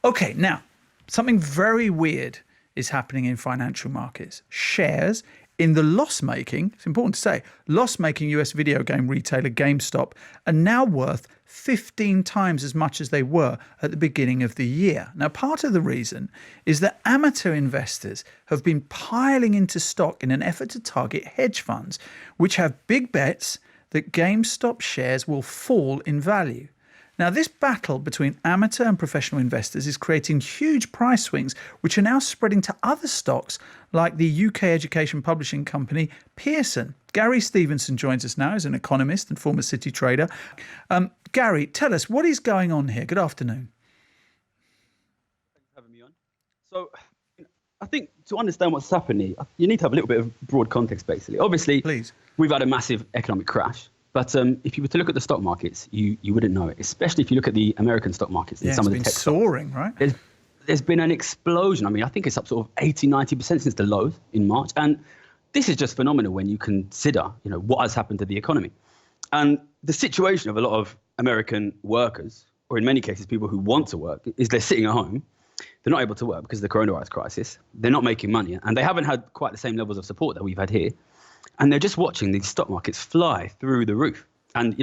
Okay, now, something very weird is happening in financial markets. Shares in the loss-making, it's important to say, loss-making US video game retailer GameStop are now worth 15 times as much as they were at the beginning of the year. Now, part of the reason is that amateur investors have been piling into stock in an effort to target hedge funds, which have big bets that GameStop shares will fall in value. Now, this battle between amateur and professional investors is creating huge price swings, which are now spreading to other stocks like the UK education publishing company Pearson. Gary Stevenson joins us now as an economist and former City trader. Gary, tell us, what is going on here? Good afternoon. Thanks for having me on. So I think to understand what's happening, you need to have a little bit of broad context, basically. Obviously, Please. We've had a massive economic crash. But if you were to look at the stock markets, you wouldn't know it, especially if you look at the American stock markets and some of the tech soaring, stocks. Right? There's been an explosion. I mean, I think it's up sort of 80, 90% since the lows in March. And this is just phenomenal when you consider, what has happened to the economy. And the situation of a lot of American workers, or in many cases, people who want to work, is they're sitting at home. They're not able to work because of the coronavirus crisis. They're not making money. And they haven't had quite the same levels of support that we've had here. And they're just watching these stock markets fly through the roof. And,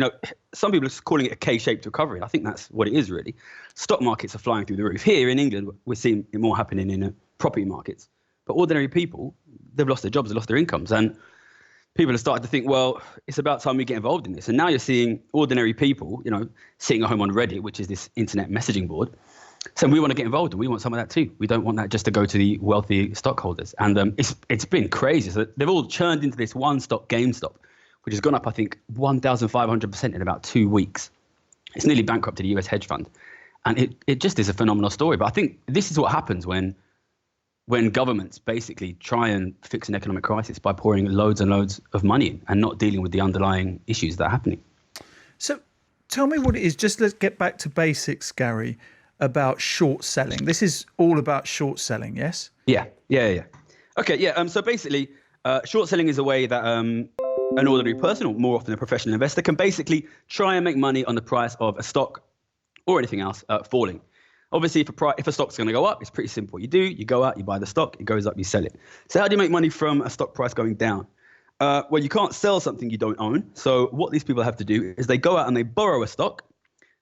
some people are calling it a K-shaped recovery. I think that's what it is, really. Stock markets are flying through the roof. Here in England, we're seeing it more happening in property markets. But ordinary people, they've lost their jobs, they've lost their incomes. And people have started to think, well, it's about time we get involved in this. And now you're seeing ordinary people, sitting at home on Reddit, which is this internet messaging board, saying we want to get involved and we want some of that too. We don't want that just to go to the wealthy stockholders. And it's been crazy. So they've all churned into this one stock, GameStop, which has gone up, I think, 1,500% in about 2 weeks. It's nearly bankrupted a US hedge fund. And it just is a phenomenal story. But I think this is what happens when governments basically try and fix an economic crisis by pouring loads and loads of money in and not dealing with the underlying issues that are happening. So tell me what it is. Just let's get back to basics, Gary, about short selling. This is all about short selling, yes? Yeah. Okay, yeah. So basically, short selling is a way that an ordinary person, or more often a professional investor, can basically try and make money on the price of a stock or anything else falling. Obviously, if a stock's going to go up, it's pretty simple. You go out, you buy the stock, it goes up, you sell it. So how do you make money from a stock price going down? Well, you can't sell something you don't own. So what these people have to do is they go out and they borrow a stock,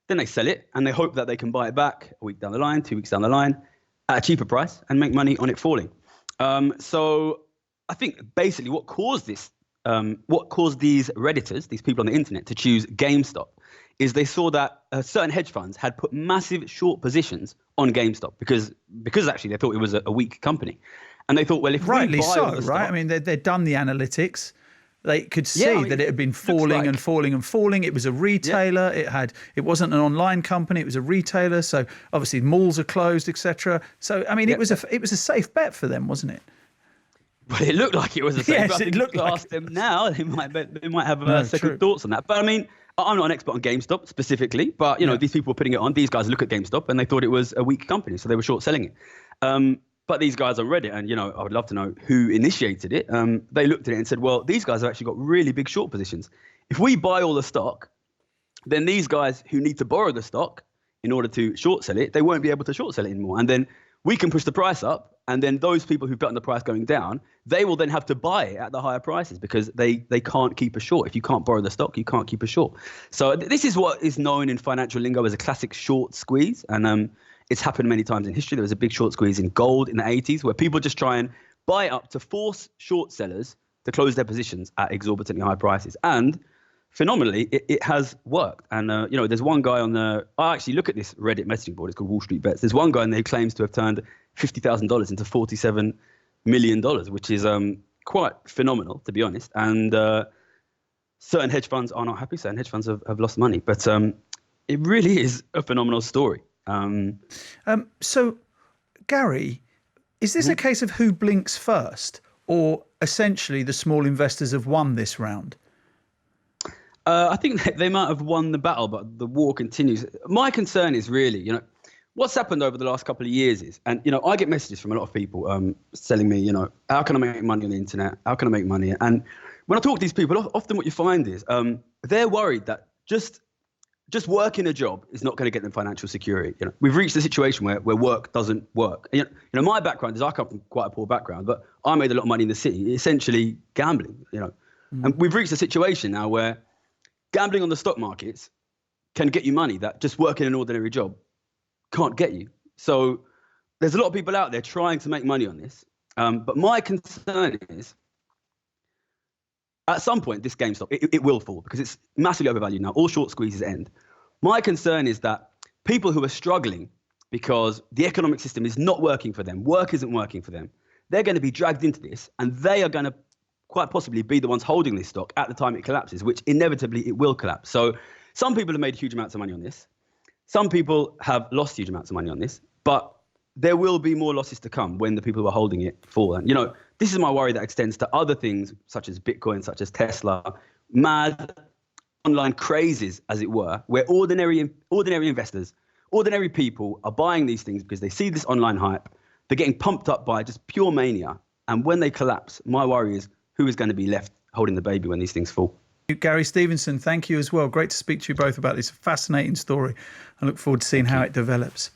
then they sell it, and they hope that they can buy it back a week down the line, 2 weeks down the line, at a cheaper price and make money on it falling. So I think basically what caused these Redditors, these people on the internet, to choose GameStop is they saw that certain hedge funds had put massive short positions on GameStop because actually they thought it was a weak company. And they thought, well, if rightly we buy so, all the stock, right? I mean, they'd done the analytics. They could see that it had been falling and falling and falling. It was a retailer. Yeah. It wasn't an online company. It was a retailer. So obviously malls are closed, etc. So I mean, it was a safe bet for them, wasn't it? Well, it looked like it was a safe bet. Yes, it looked like. Ask them now, they might have second thoughts on that. But I mean, I'm not an expert on GameStop specifically, but these people were putting it on. These guys look at GameStop and they thought it was a weak company, so they were short selling it. But these guys on Reddit, and I would love to know who initiated it. They looked at it and said, well, these guys have actually got really big short positions. If we buy all the stock, then these guys who need to borrow the stock in order to short sell it, they won't be able to short sell it anymore. And then we can push the price up. And then those people who've gotten the price going down, they will then have to buy it at the higher prices because they can't keep a short. If you can't borrow the stock, you can't keep a short. So this is what is known in financial lingo as a classic short squeeze. And it's happened many times in history. There was a big short squeeze in gold in the 80s where people just try and buy up to force short sellers to close their positions at exorbitantly high prices. And phenomenally, it has worked. And, there's one guy I actually look at this Reddit messaging board. It's called Wall Street Bets. There's one guy in there who claims to have turned $50,000 into $47 million, which is quite phenomenal, to be honest. And certain hedge funds are not happy. Certain hedge funds have lost money. But it really is a phenomenal story. So, Gary, is this a case of who blinks first, or essentially the small investors have won this round? I think they might have won the battle, but the war continues. My concern is really, what's happened over the last couple of years is, and, I get messages from a lot of people telling me, how can I make money on the internet? How can I make money? And when I talk to these people, often what you find is they're worried that just just working a job is not going to get them financial security. We've reached a situation where work doesn't work. My background is I come from quite a poor background, but I made a lot of money in the city, essentially gambling. And we've reached a situation now where gambling on the stock markets can get you money that just working an ordinary job can't get you. So there's a lot of people out there trying to make money on this. But my concern is, at some point, this GameStop, it will fall because it's massively overvalued now. All short squeezes end. My concern is that people who are struggling because the economic system is not working for them, work isn't working for them, they're going to be dragged into this, and they are going to quite possibly be the ones holding this stock at the time it collapses, which inevitably it will collapse. So some people have made huge amounts of money on this. Some people have lost huge amounts of money on this, but there will be more losses to come when the people who are holding it fall. And, this is my worry that extends to other things such as Bitcoin, such as Tesla, mad online crazes, as it were, where ordinary investors, ordinary people are buying these things because they see this online hype. They're getting pumped up by just pure mania. And when they collapse, my worry is who is going to be left holding the baby when these things fall. Gary Stevenson, thank you as well. Great to speak to you both about this fascinating story. I look forward to seeing how it develops.